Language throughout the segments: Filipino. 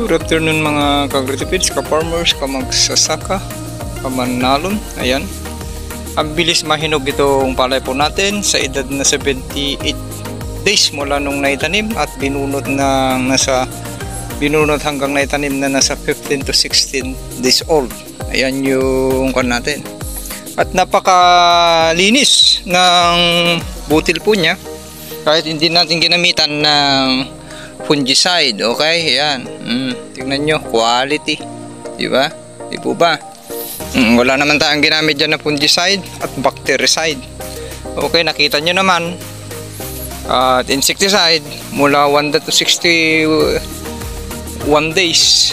Good afternoon mga ka-agritipits, ka-farmers, ka-magsasaka, ka-manalon. Ayan. Ang bilis mahinog itong palay po natin sa edad na 78 days mula nung naitanim at binunot hanggang naitanim na nasa 15 to 16 days old. Ayan yung kan natin. At napakalinis ng butil po niya kahit hindi natin ginamitan ng fungicide. Okay, ayan. Tingnan nyo, quality. Diba? Di po ba? Wala naman tayong ginamit dyan na fungicide at bactericide. Okay, nakita nyo naman. At insecticide mula 1 to 61 days.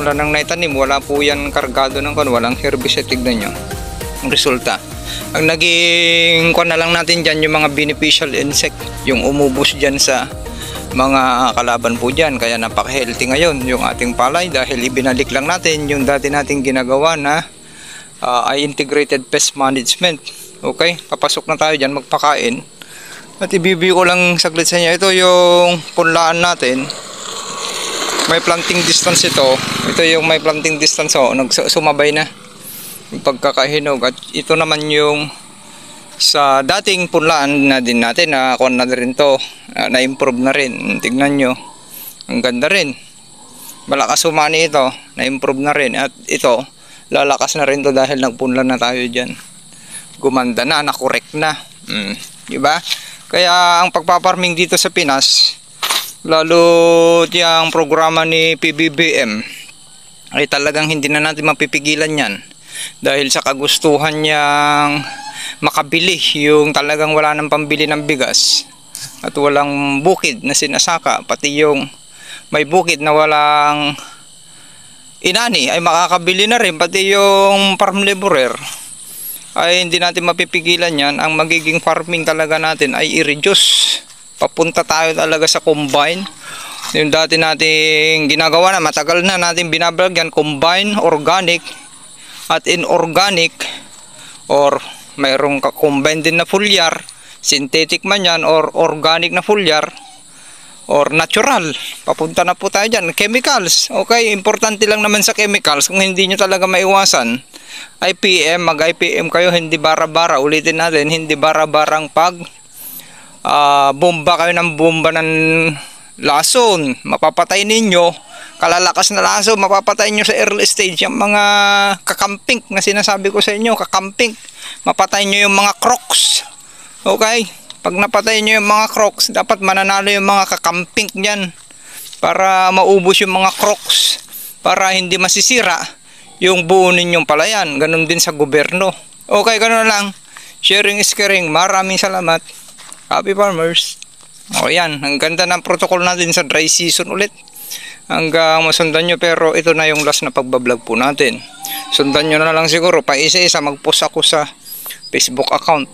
Wala nang naitanim. Wala po yan kargado ng walang herbicide. Tignan nyo ang resulta. Ang naging na lang natin dyan yung mga beneficial insect, yung umubos dyan sa mga kalaban po dyan. Kaya napaka-healthy ngayon yung ating palay dahil ibinalik lang natin yung dati nating ginagawa na ay integrated pest management. Okay, papasok na tayo dyan magpakain at ibibigay ko lang saglit sa inyo. Ito yung punlaan natin, may planting distance ito yung may planting distance. Sumabay na yung pagkakahinog. At ito naman yung sa dating punlaan na din natin na kuha na rin to, na-improve na rin. Tignan nyo, ang ganda rin, malakas umani ito, na-improve na rin. At ito, lalakas na rin to dahil nagpunlan na tayo dyan, gumanda na, nakorek na. Diba? Kaya ang pagpaparming dito sa Pinas, lalo yung programa ni PBBM, ay talagang hindi na natin mapipigilan yan dahil sa kagustuhan niyang makabili yung talagang wala nang pambili ng bigas at walang bukid na sinasaka, pati yung may bukid na walang inani ay makakabili na rin, pati yung farm laborer ay hindi natin mapipigilan yan. Ang magiging farming talaga natin ay i-reduce, papunta tayo talaga sa combine. Yung dati nating ginagawa na matagal na natin binabalagyan, combine, organic at inorganic, or mayroong combine din na foliar, synthetic man yan or organic na foliar or natural. Papunta na po tayo dyan. Chemicals, okay, importante lang naman sa chemicals, kung hindi nyo talaga maiwasan, IPM, mag-IPM kayo, hindi bara-bara. Ulitin natin, hindi bara-barang pag bomba kayo ng bomba ng lason, mapapatay ninyo. Kalalakas na laso, mapapatay nyo sa early stage yung mga kakamping na sinasabi ko sa inyo, kakamping. Mapatay nyo yung mga crocs. Okay? Pag napatay nyo yung mga crocs, dapat mananalo yung mga kakamping dyan para maubos yung mga crocs, para hindi masisira yung buo ninyong palayan. Ganun din sa gobyerno. Okay, ganun lang. Sharing is caring. Maraming salamat. Happy farmers. O yan, ang ganda ng protocol natin sa dry season ulit. Hanggang masundan nyo, pero ito na yung last na pagbablog po natin. Sundan nyo na lang siguro, pa isa-isa mag-post ako sa Facebook account.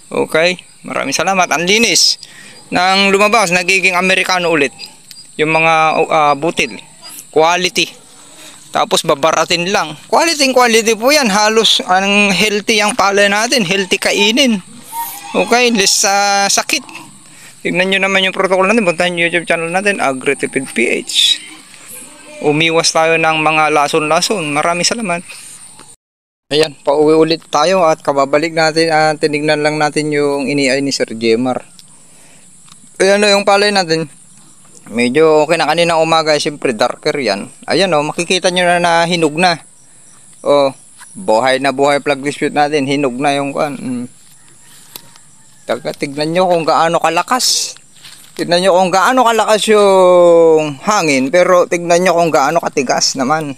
Okay, maraming salamat. Ang linis nang lumabas, nagiging Amerikano ulit yung mga butil, quality. Tapos babaratin lang, quality po yan. Halos ang healthy ang palay natin, healthy kainin. Okay, less sa sakit. Tignan nyo naman yung protocol natin. Puntahan nyo YouTube channel natin, Agritipid PH. Umiwas tayo ng mga lason-lason. Maraming salamat. Ayan, pauwi ulit tayo at kababalik natin at tinignan lang natin yung iniay ni Sir Jemar. Ayan yung palay natin. Medyo okay na kanina umaga. Siyempre darker yan. Ayan makikita nyo na hinog na. Buhay na buhay plug dispute natin. Hinog na yung kan. Tignan nyo kung gaano kalakas. Tignan nyo kung gaano kalakas yung hangin, pero tignan nyo kung gaano katigas naman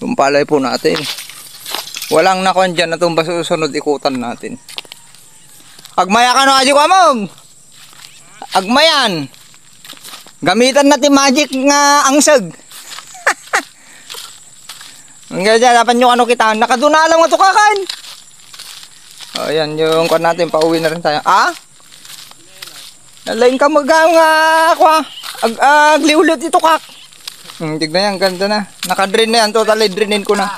yung palay po natin. Walang nakon dyan na itong susunod ikutan natin. Agmaya ka no, Adyo Kamog! Agmayan! Gamitan natin magic nga angsag. Hanggang dyan, dapat nyo ano kita. Nakaduna lang mo ito kakan. Ayan yung kwan natin, pauwi na rin tayo. Nalain ka nga ako agliulit ito kak. Tignan yan, ganda na. Naka-drain na yan, totally drainin ko na.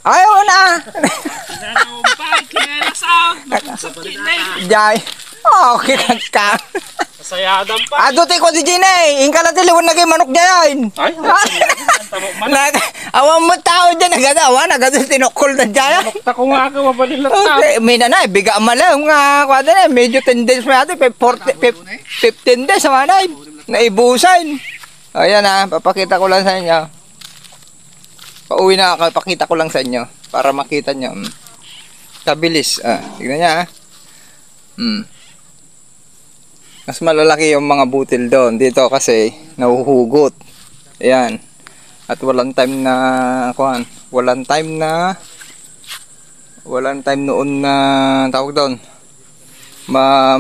Ayaw na. Jai. Okay ka. Sayadan pa. Aduti ko di Gina eh. Ingka na tiliwan na kayo manok dyan. Ay, Awan mo tao dyan. Nagadawa. Nagadawa tinukol na dyan. ako nga ako mabalilat ka. Okay. May nanay. Biga malang nga. Kwada na. Medyo 10 days mo natin. 15 days naman ay. Naibusan. Ayan ha. Papakita ko lang sa inyo. Pauwi na ako. Papakita ko lang sa inyo. Para makita nyo. Kabilis. Tignan niya ha. Mas malalaki yung mga butil doon. Dito kasi nahuhugot. Ayan. At walang time noon na tawag doon.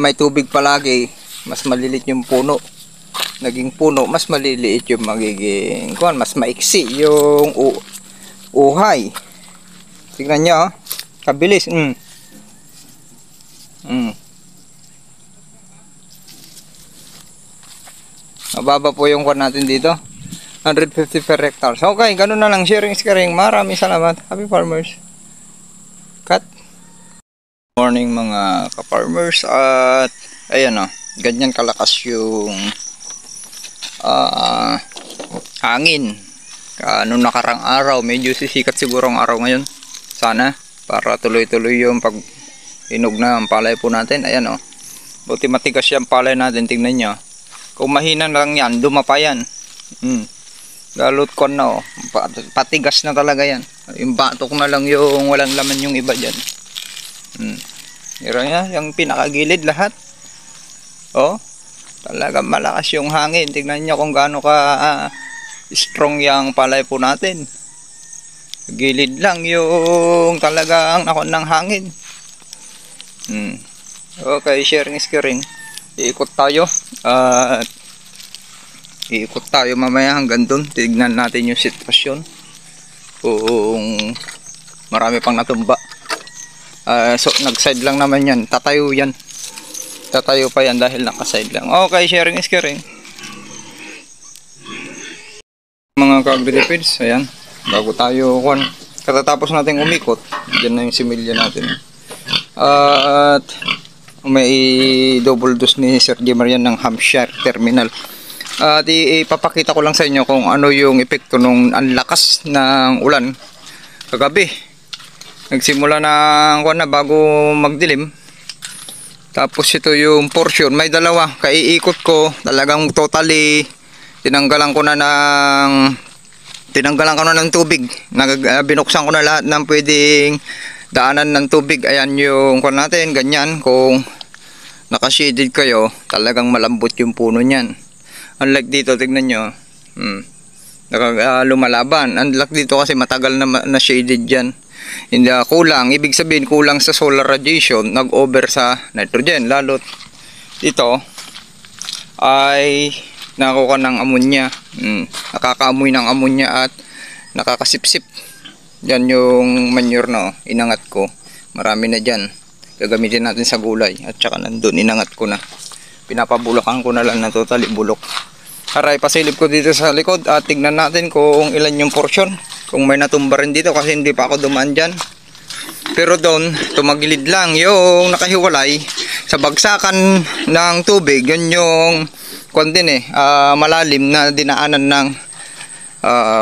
May tubig palagi. Mas malilit yung puno. Naging puno, mas maliliit yung magiging mas maiksi yung uhay. Tingnan nyo. Kabilis. Mababa po yung natin dito. 150 per hectare. So, okay, ganun na lang. Sharing is caring. Maraming salamat. Happy farmers. Cut. Morning mga ka-farmers. At ayan o. Ganyan kalakas yung hangin. Nung nakarang araw. Medyo sisikat siguro ang araw ngayon. Sana. Para tuloy-tuloy yung pag-inog na ang palay po natin. Ayan o. Buti matigas yung palay natin. Tingnan nyo. Kung mahina lang yan, dumapa yan. Lalot ko na patigas na talaga yan. Yung batok na lang yung walang laman yung iba dyan. Pero yan, yung pinakagilid lahat. Talaga malakas yung hangin. Tignan nyo kung gaano ka strong yung palay po natin. Gilid lang yung talagang ng hangin. Okay, sharing is caring. Iikot tayo at iikot tayo mamaya hanggang doon. Tignan natin yung sitwasyon kung marami pang natumba. So nag-side lang naman yan. Tatayo pa yan dahil naka-side lang. Okay, sharing is caring. Mga ka-agri-defense, ayan, bago tayo katatapos natin umikot, dyan na yung similya natin. At may double dose ni Sir J. Marian ng Hampshire Terminal. At ipapakita ko lang sa inyo kung ano yung epekto nung anlakas ng ulan kagabi. Nagsimula na bago magdilim. Tapos ito yung portion, may dalawa. Kaiikot ko, talagang totally tinanggalan ko na ng tubig. Binuksan ko na lahat ng pwedeng daanan ng tubig. Ayan yung natin, ganyan. Kung naka-shaded kayo, talagang malambot yung puno niyan. Unlike dito, tignan nyo. Lumalaban. Unlike dito kasi matagal na shaded yan. Hindi kulang. Ibig sabihin, kulang sa solar radiation. Nag-over sa nitrogen. Lalo't dito ay nakuha ng ammonia. Nakakaamoy ng ammonia at nakakasipsip. Yan yung manure inangat ko. Marami na dyan. Gagamitin natin sa gulay. At saka nandun, inangat ko na. Pinapabulakan ko na lang na totally bulok. Aray, pasilip ko dito sa likod. At tignan natin kung ilan yung portion. Kung may natumba rin dito kasi hindi pa ako dumaan dyan. Pero doon, tumagilid lang yung nakahiwalay sa bagsakan ng tubig. Yun yung malalim na dinaanan ng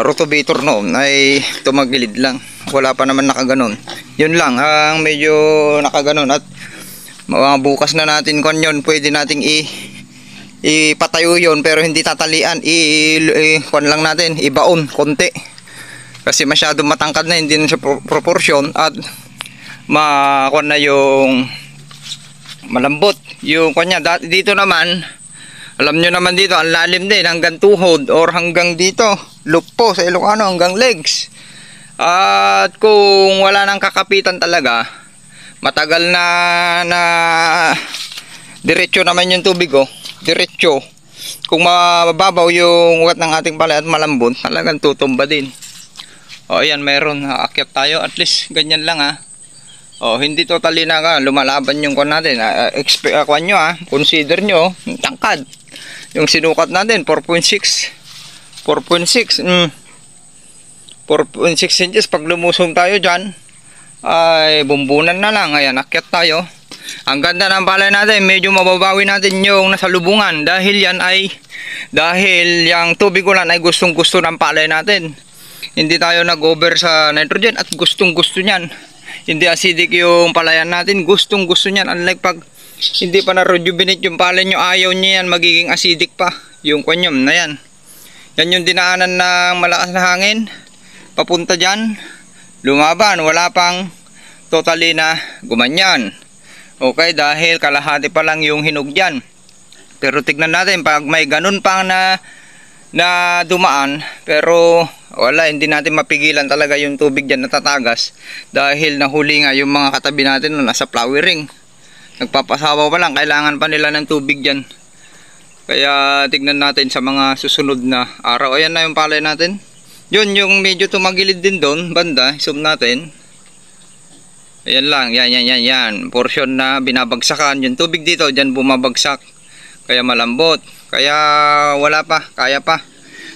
rotovator noon ay tumagilid lang. Wala pa naman nakaganon. Yun lang ang medyo nakaganon. At bukas na natin yun, pwede nating ipatayo yun, pero hindi tatalian. Lang natin, ibaon konti kasi masyado matangkad na, hindi na siya proportion. At na yung malambot yung dito naman. Alam nyo naman dito, ang lalim din, hanggang tuhod or hanggang dito, lupo sa Ilocano, hanggang legs. At kung wala nang kakapitan talaga, matagal na diretso naman yung tubig, diretso. Kung mababaw yung ugat ng ating palay at malambot, talagang tutumba din. Ayan, mayroon, aakyat tayo, at least ganyan lang hindi totally na lumalaban yung natin. Consider nyo, tangkad. Yung sinukat natin, 4.6 inches. Pag lumusong tayo dyan, ay bumbunan na lang. Ayan, akyat tayo. Ang ganda ng palay natin, medyo mababawi natin yung nasalubungan dahil yung tubig ulan ay gustong gusto ng palay natin. Hindi tayo nag-over sa nitrogen at gustong gusto niyan. Hindi acidic yung palayan natin, gustong gusto niyan. Unlike pag hindi pa na-rejuvenate yung palay nyo, ayaw niya yan, magiging acidic pa yung kwanyom na yan. Yan yung dinaanan ng malakas na hangin papunta dyan, lumaban, wala pang totally na gumanyan. Okay, dahil kalahati pa lang yung hinog dyan. Pero tignan natin pag may ganun pang na dumaan, pero wala, hindi natin mapigilan talaga yung tubig dyan natatagas dahil nahuli nga yung mga katabi natin na nasa flowering. Nagpapasawa pa lang, kailangan pa nila ng tubig dyan. Kaya tignan natin sa mga susunod na araw. Ayan na yung palay natin. Yun yung medyo tumagilid din doon, banda, zoom natin. Ayan lang, yan. Portion na binabagsakan. Yung tubig dito, dyan bumabagsak. Kaya malambot. Kaya wala pa, kaya pa.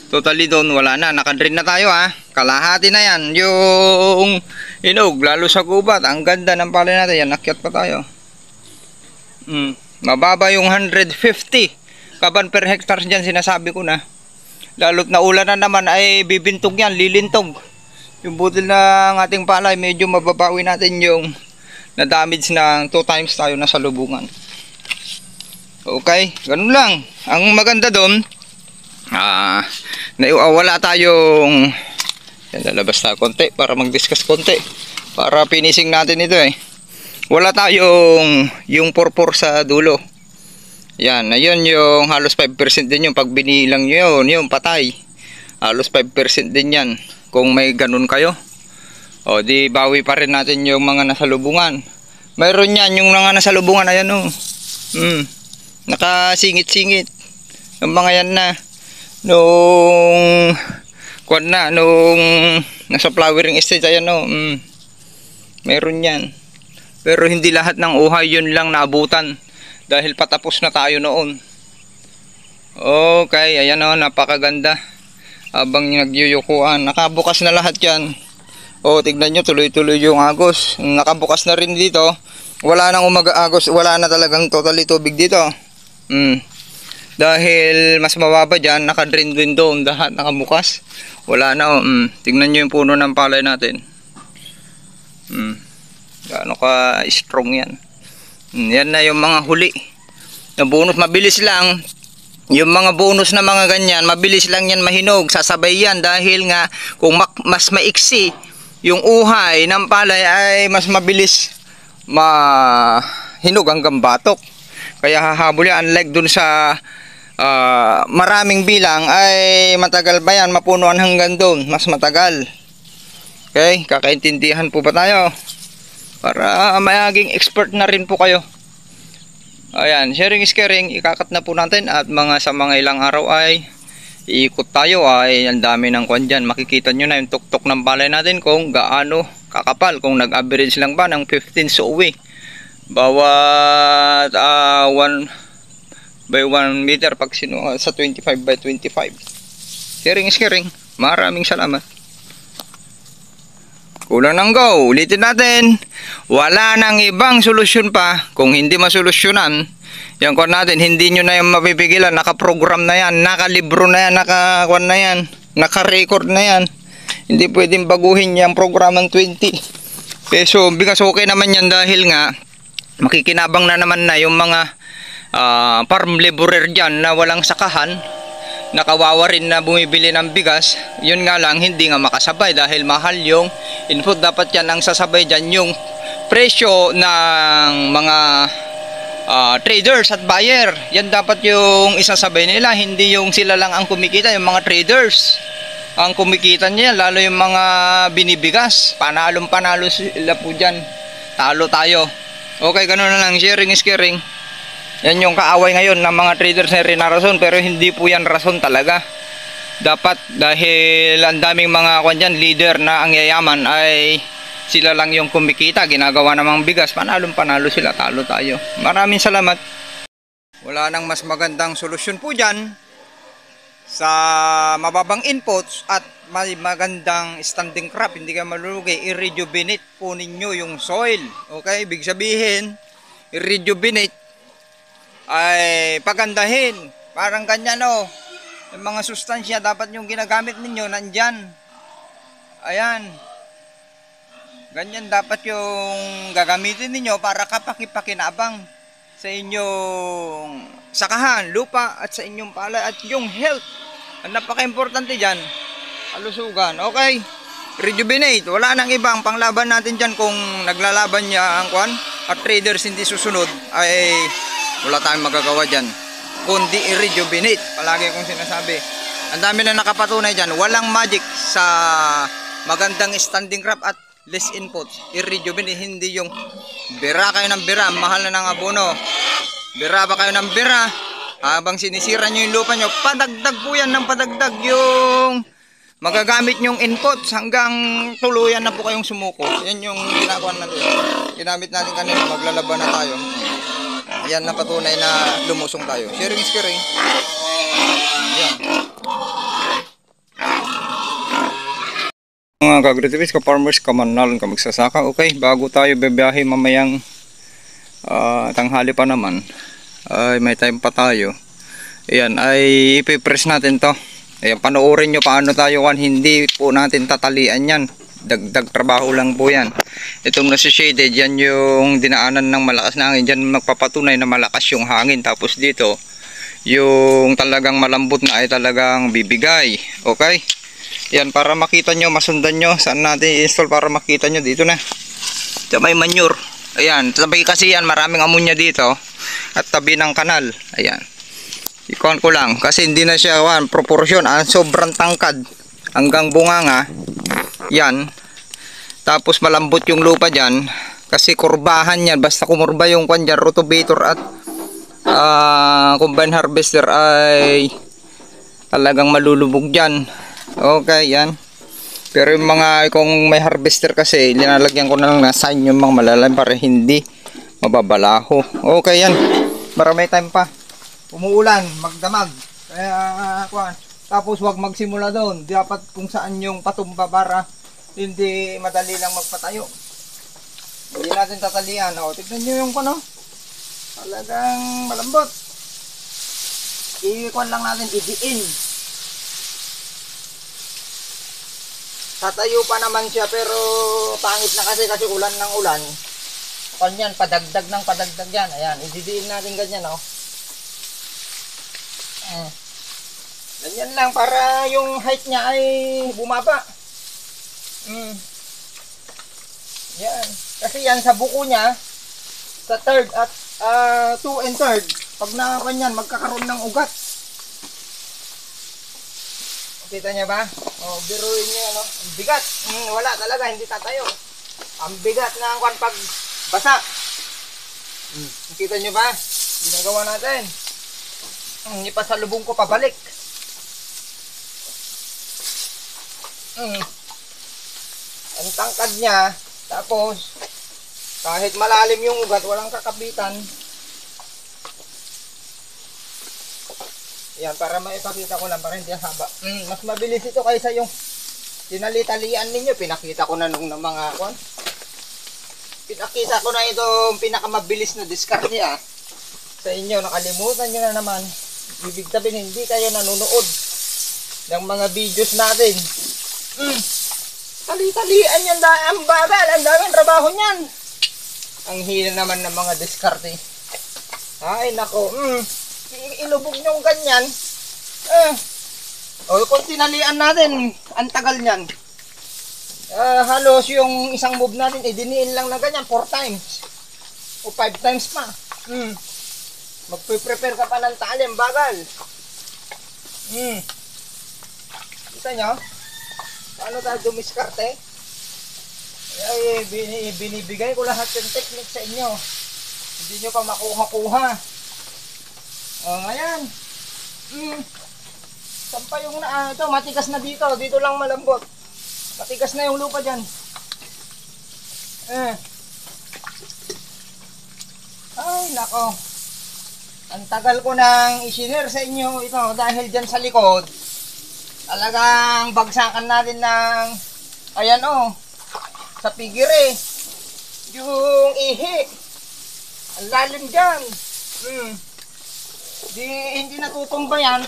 Totally doon, wala na. Nakadrain na tayo ha. Kalahati na yan. Yung hinog, lalo sa gubat. Ang ganda ng palay natin. Yan, nakyat pa tayo. Mababa yung 150 kaban per hectare dyan, sinasabi ko na. Lalo't na ulan na naman ay bibintog yan, lilintog. Yung butil ng ating palay, medyo mababawi natin yung na-damage na 2 times tayo na salubungan. Okay, ganun lang. Ang maganda doon, wala tayong, yan, lalabas na konti para mag-discuss konti. Para finishing natin ito eh. Wala tayong yung purpur sa dulo. Yan, ayun yung halos 5% din yung pag binilang nyo yun, yung patay. Halos 5% din yan kung may ganun kayo. O di bawi pa rin natin yung mga nasalubungan. Mayroon yan yung mga nasalubungan, ayan o. Nakasingit-singit. Yung mga yan na nung nasa flowering stage, ayan o. Mayroon yan. Pero hindi lahat ng uhay yun lang naabutan. Dahil patapos na tayo noon. Okay, ayan o, napakaganda. Habang nagyuyukuan, nakabukas na lahat yan. O, tignan nyo, tuloy-tuloy yung agos. Nakabukas na rin dito. Wala nang umaga-agos, wala na talagang totally tubig dito. Dahil mas mababa dyan, nakadrain din doon, lahat nakabukas. Wala na o, tignan nyo yung puno ng palay natin. Gaano ka strong yan. Yan na yung mga huli na bonus, mabilis lang yung mga bonus na mga ganyan, mabilis lang yan mahinog, sasabay yan dahil nga kung mas maiksi yung uhay ng palay ay mas mabilis mahinog hanggang batok, kaya hahabol yan. Unlike dun sa maraming bilang ay matagal ba yan mapunuan hanggang doon, mas matagal. Okay, kakaintindihan po ba tayo? Para maging expert na rin po kayo. Ayan, sharing is caring. Ikakat na po natin at sa mga ilang araw ay iikot tayo. Ay ang dami ng kwan dyan. Makikita nyo na yung tuktok ng palay natin kung gaano kakapal. Kung nag-average lang ba ng 15 suwi bawat 1 by 1 meter pag sa 25 by 25. Sharing is caring. Maraming salamat. Kulang ng go. Ulitin natin. Wala nang ibang solusyon pa kung hindi masolusyonan. Yan kung natin, hindi nyo na yung mapipigilan. Nakaprogram na yan, nakalibro na yan, nakakuan na yan, nakarecord na yan. Hindi pwedeng baguhin yung program ng 20 peso. Because okay naman yan dahil nga makikinabang na naman na yung mga farm laborer dyan na walang sakahan. Nakawawa rin na bumibili ng bigas. Yun nga lang, hindi nga makasabay dahil mahal yung input. Dapat yan ang sasabay dyan yung presyo ng mga traders at buyer. Yan dapat yung isasabay nila, hindi yung sila lang ang kumikita. Yung mga traders ang kumikita niya, lalo yung mga binibigas. Panalong-panalo sila po dyan. Talo tayo. Okay, ganun na lang. Sharing is caring. Yan yung kaaway ngayon ng mga traders na rin na rason, pero hindi po yan rason talaga. Dapat dahil ang daming mga leader na ang yayaman ay sila lang yung kumikita, ginagawa namang bigas, panalong-panalo sila, talo tayo. Maraming salamat. Wala nang mas magandang solusyon po dyan sa mababang inputs at may magandang standing crop, hindi kayo malulugi, i-rejuvenate po ninyo yung soil. Okay, ibig sabihin i-rejuvenate, ay pagandahin. Parang ganyan o. Yung mga sustansya dapat yung ginagamit ninyo nandyan. Ayan. Ganyan dapat yung gagamitin ninyo para kapakipakinabang sa inyong sakahan, lupa at sa inyong palay at yung health. Ang napaka-importante dyan, kalusugan. Okay, rejuvenate. Wala nang ibang panglaban natin dyan kung naglalaban niya ang kwan at traders hindi susunod ay wala tayong magagawa dyan. Kundi i-rejuvenate. Palagi kong sinasabi. Ang dami na nakapatunay dyan. Walang magic sa magandang standing crop at less inputs. I-rejuvenate, hindi yung bira kayo ng bira, mahal na ng abono. Bira ba kayo ng bira? Habang sinisira nyo yung lupa nyo, padagdag po yan ng padagdag yung magagamit nyong inputs hanggang tuluyan na po kayong sumuko. Yan yung ginagawa natin. Ginamit natin kanina, maglalaban na tayo. Yan na patunay na lumusong tayo. Sharing is caring. Yan. Mga ka-agritipis, ka-farmers, ka-manalon, ka-magsasaka. Okay, bago tayo bebiyahe mamayang tanghali pa naman, ay may time pa tayo. Ayan, ay ipipress natin to. Ayan, panoorin nyo paano tayo kan. Hindi po natin tatalian yan. Dagdag trabaho lang po yan. Itong nasa shaded, yan yung dinaanan ng malakas na hangin. Diyan magpapatunay na malakas yung hangin. Tapos dito, yung talagang malambot na ay talagang bibigay. Okay? Yan, para makita nyo, masundan nyo saan natin i-install para makita nyo dito na. Ito may manure. Ayan, tabi kasi yan, maraming amonya dito. At tabi ng kanal. Ayan. Ikuhan ko lang. Kasi hindi na siya, proportion. Sobrang tangkad. Hanggang bunganga. Yan. Tapos malambot yung lupa dyan. Kasi kurbahan yan. Basta kumurba yung kwan dyan, rotovator at combine harvester ay talagang malulubog dyan. Okay, yan. Pero yung mga, kung may harvester kasi, linalagyan ko na lang na sign yung mga malalim para hindi mababalaho. Okay, yan. Marami time pa. Umuulan, magdamag. Kaya, kuhan. Tapos wag magsimula doon. Dapat kung saan yung patumba para hindi madali lang magpatayo. Hindi natin tatalian. O, tignan nyo yung kuno. Talagang malambot. Ikuhan lang natin, idiin. Tatayo pa naman siya pero pangit na kasi ulan ng ulan. Kanyan, padagdag ng padagdag yan. Ayan, ididiin natin ganyan, oh. Ganyan lang para yung height niya ay bumaba. Yan. Kasi yan sa buko niya, sa third at 2 and third, pag nakakanyan, magkakaroon ng ugat. Kita niya ba? O, biruin niyo, ano? Ang bigat. Wala talaga, hindi tatayo. Ang bigat na ang pag basa. Kita niyo ba? Ginagawa natin. Ipasalubong ko pabalik. Ang tangkad niya. Tapos, kahit malalim yung ugat, walang kakabitan. Yan, para maipakita ko lang, para hindi haba. Mas mabilis ito kaysa yung tinali-talian ninyo. Pinakita ko na nung mga kwan. Pinakita ko na itong pinakamabilis na discard niya. Sa inyo, nakalimutan nyo na naman. Ibig sabihin, hindi kayo nanonood ng mga videos natin. Tali-talian yan, ang bagal, ang daming trabaho niyan. Ang hina naman ng mga diskarte. Ay, nako. Ilubog nyo ganyan. O, kung tinalian natin, ang tagal niyan. Halos yung isang move natin, diniin lang na ganyan, 4 times. O 5 times pa. Magpe-prepare ka pa ng tali, ang bagal. Kita nyo? Paano tayo dumiskarte? Ay, binibigay ko lahat yung technique sa inyo. Hindi nyo pa makuha-kuha. Ngayon. Saan pa yung ito, matigas na dito. Dito lang malambot. Matigas na yung lupa dyan. Ay, nako. Ang tagal ko nang i-share sa inyo ito dahil dyan sa likod. Talagang bagsakan natin ng, ayan o, sa pigire. Yung ihi. Ang lalim dyan. Hindi natutumba yan.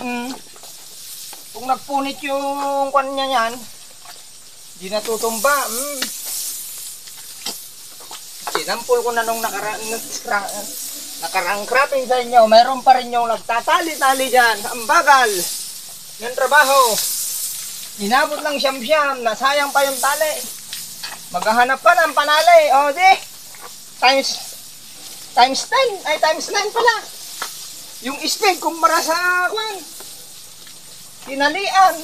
Kung nagpunit yung kwan niya yan, hindi natutumba. Sinampol ko na nung nakaraang cropping sa inyo. Mayroon pa rin yung nagtatali-tali dyan. Ang bagal ng trabaho. Inabot ng siyam-siyam. Nasayang pa yung tali. Maghahanap pa ng panali. O di. Times 10. Ay, times 9 pala. Yung speed kumpara sa kwan. Tinalian.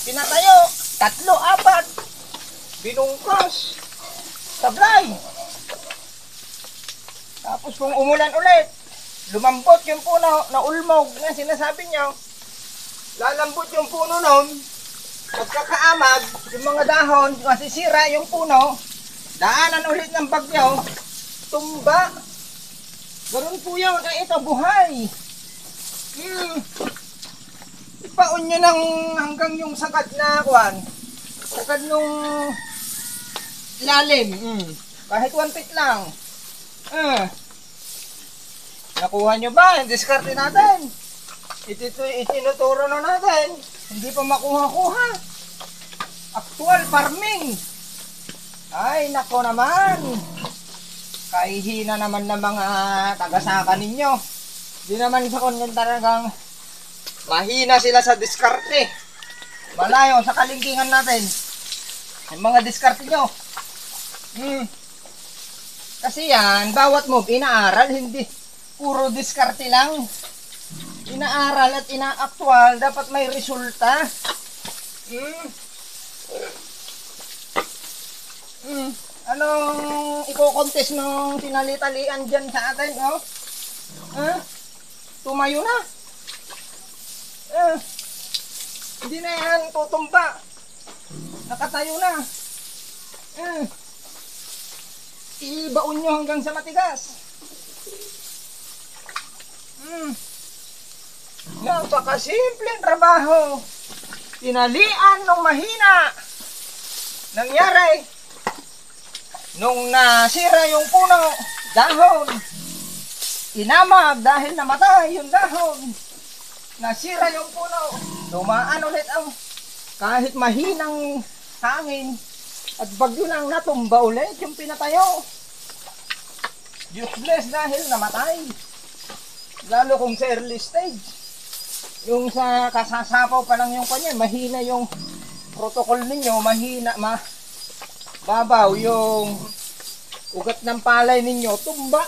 Pinatayo. 3, 4. Binungkos. Sablay. Tapos kung umulan ulit, lumambot yung puno na ulmog na sinasabi nyo. Lalambot yung puno nun. Pagkakaamag, yung mga dahon, masisira yung puno. Daanan ulit ng bagyo. Tumba. Ganun po yun. Ay, ito, buhay. Ipaon nyo ng hanggang yung sagad na kwan. Sagad yung ilalim. Kahit 1 feet lang. Nakuha nyo ba? Diskarte natin. Itinuturo na natin. Hindi pa makuha-kuha. Actual farming. Ay, nako naman. Kahihina naman ng mga tagasaka ninyo. Di naman sa kung talagang mahina sila sa diskarte. Malayo sa kalingkingan natin. Yung mga diskarte nyo. Kasi yan, bawat move, inaaral, hindi puro diskarte lang. Inaaral at inaaktual, dapat may resulta. Anong iko-contest ng tinali-talian dyan sa atin, oh? Tumayo na. Hindi na yan tutumba. Nakatayo na. Ibaon nyo hanggang sa matigas. Napakasimpleng trabaho. Tinalian nung mahina. Nangyari nung nasira yung puno, dahon. Inamag dahil namatay yung dahon. Nasira yung puno. Dumaan ulit ang kahit mahinang hangin. At bagyo lang natumba ulit yung pinatayo. Useless dahil namatay. Lalo kung sa early stage. Yung sa kasasapaw pa lang yung kanya, mahina yung protocol ninyo, mahina, babaw yung ugat ng palay ninyo, tumba.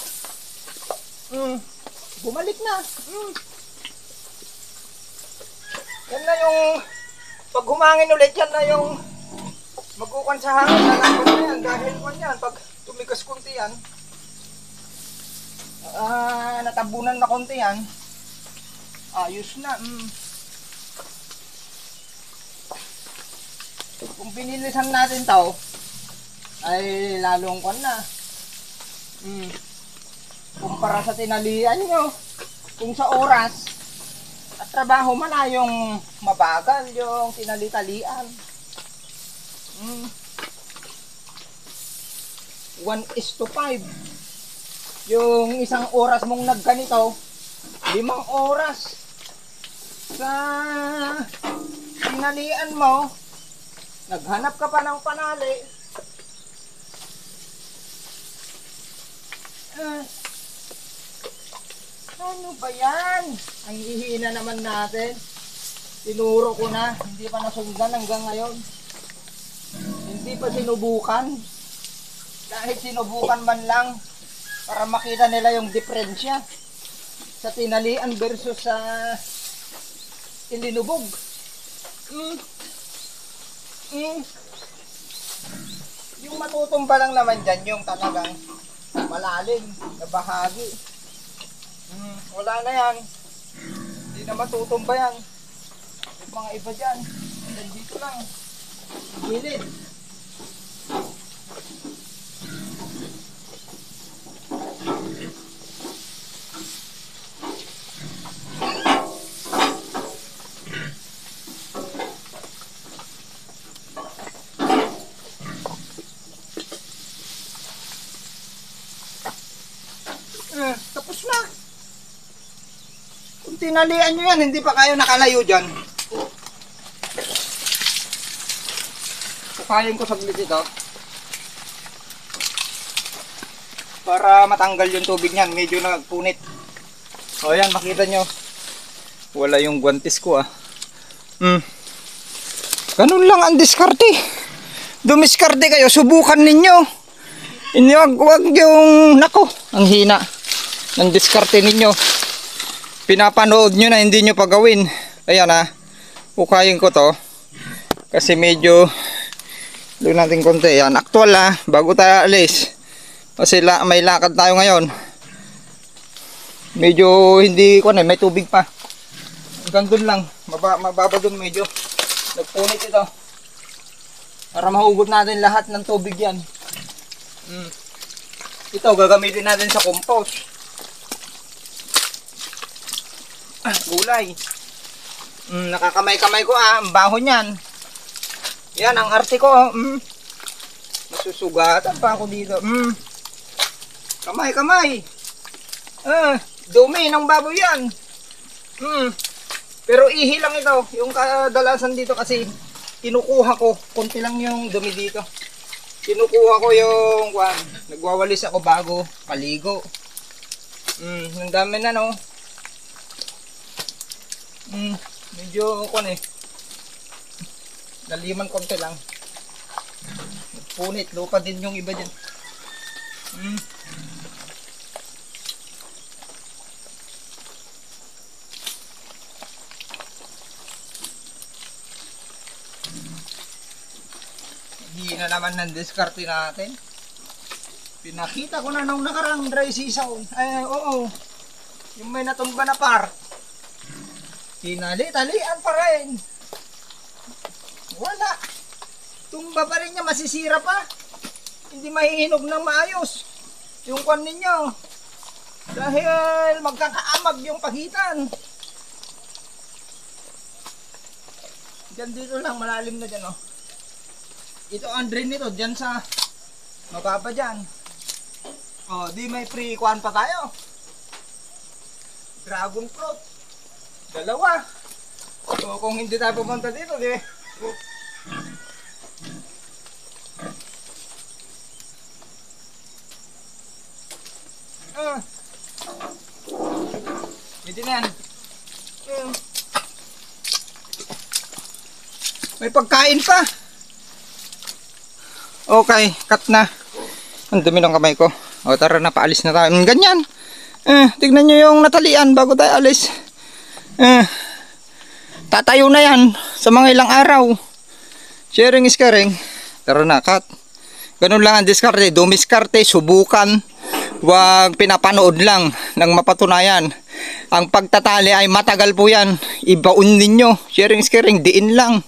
Bumalik na. Yan na yung, pag humangin ulit, yan na yung magkukan sa hangin, lalakot na yan, dahil man yan, pag tumigas kunti yan, natabunan na konti yan, ayos na. Kung pinilisan natin to, ay lalong kon na. Kumpara sa tinalian nyo, kung sa oras at trabaho, malayong mabagal yung tinali-talian. 1:5. Yung isang oras mong nagganito, 5 oras sa tinalian mo, naghanap ka pa ng panali. Ano ba yan? Ang hihina naman natin. Tinuro ko na, hindi pa nasundan hanggang ngayon. Hindi pa sinubukan. Dahil sinubukan man lang para makita nila yung diferensya sa tinalian versus sa ilinubog. Yung matutumba lang naman dyan, yung talagang malalim na bahagi. Wala na yan. Hindi na matutumba yan. Yung mga iba dyan, dito lang. Gilid. tinalian nyo yan, hindi pa kayo nakalayo dyan. Pukayin ko saglit ito. Para matanggal yung tubig niyan, medyo nagpunit. O yan, makita nyo. Wala yung guantes ko Ganun lang ang diskarte. Dumiskarte kayo, subukan ninyo. Wag yung, nako, ang hina ng diskarte ninyo. Pinapanood nyo na, hindi nyo pagawin. Ayan pukayin ko to. Kasi medyo, doon natin konti. Ayan, actual bago tayo alis. Kasi may lakad tayo ngayon. Medyo hindi ko may tubig pa. Hanggang doon lang, mababa doon medyo. Nagpunit ito. Para mahugot natin lahat ng tubig yan. Ito gagamitin natin sa compost. Gulay. Nakakamay-kamay ko ang baho niyan. Yan ang arte ko. Masusugatan pa ako dito. Kamay-kamay. Dumi ng baboy yan. Pero ihi lang ito. Yung kadalasan dito kasi kinukuha ko. Konti lang yung dumi dito. Kinukuha ko yung nagwawalis ako bago paligo. Ang dami na medyo naliman konti lang. Punit, lupa din yung iba dyan. Hindi na naman ng diskarte natin. Pinakita ko na nung nakarang dry season. Oo. Yung may natumba na par. Tinali-talian pa rin. Wala. Tumba pa rin niya, masisira pa. Hindi mahihinog ng maayos yung kwan ninyo. Dahil magkakaamag yung pagitan. Diyan dito lang, malalim na dyan Ito ang drain nito, dyan sa mababa dyan. Di may free kwan pa tayo. Dragon fruit. 2. So kung hindi tayo pumunta dito, Pwede na yan. May pagkain pa. Okay, cut na. Ang dumi ng kamay ko. Tara na, paalis na tayo. Ganyan. Tignan nyo yung natalian bago tayo alis. Tatayo na yan sa mga ilang araw. Sharing is caring. Tara na, cut. Ganun lang ang diskarte. Dumiskarte, subukan. Huwag pinapanood lang ng mapatunayan. Ang pagtatali ay matagal po yan. Ibaon ninyo. Sharing is caring, diin lang.